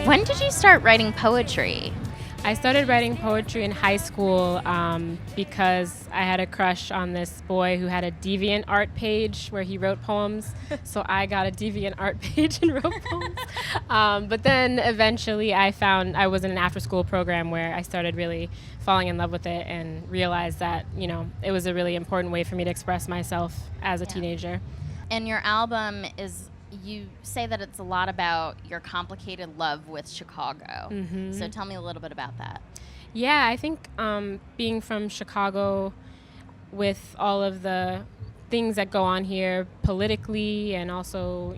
When did you start writing poetry? I started writing poetry in high school because I had a crush on this boy who had a deviant art page where he wrote poems. So I got a deviant art page and wrote poems. But then eventually I found I was in an after-school program where I started really falling in love with it and realized that, it was a really important way for me to express myself as a teenager. And your album is, you say that it's a lot about your complicated love with Chicago. Mm-hmm. So tell me a little bit about that. Yeah, I think being from Chicago with all of the things that go on here politically and also,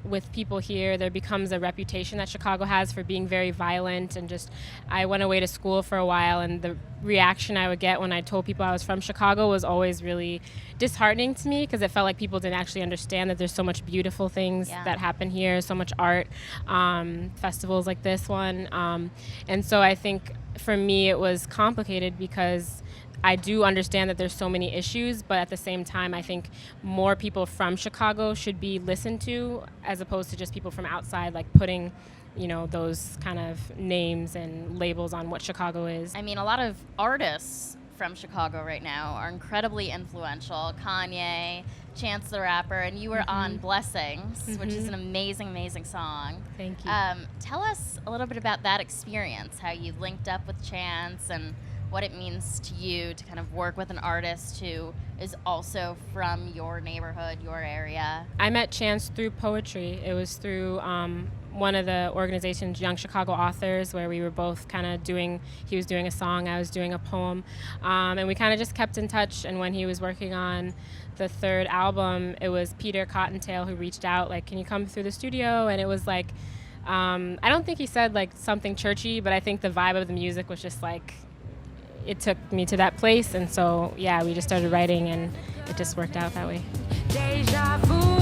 with people here, there becomes a reputation that Chicago has for being very violent. And just, I went away to school for a while, and the reaction I would get when I told people I was from Chicago was always really disheartening to me, because it felt like people didn't actually understand that there's so much beautiful things that happen here, so much art, festivals like this one. And so I think for me it was complicated because I do understand that there's so many issues, but at the same time, I think more people from Chicago should be listened to as opposed to just people from outside, like putting, those kind of names and labels on what Chicago is. I mean, a lot of artists from Chicago right now are incredibly influential. Kanye, Chance the Rapper, and you were on Blessings, which is an amazing, amazing song. Thank you. Tell us a little bit about that experience, how you linked up with Chance and what it means to you to kind of work with an artist who is also from your neighborhood, your area. I met Chance through poetry. It was through one of the organization's Young Chicago Authors, where we were both kind of he was doing a song, I was doing a poem, and we kind of just kept in touch. And when he was working on the third album, it was Peter Cottontail who reached out, like, can you come through the studio? And it was like, I don't think he said like something churchy, but I think the vibe of the music was just like, it took me to that place, and so we just started writing, and it just worked out that way. Deja vu.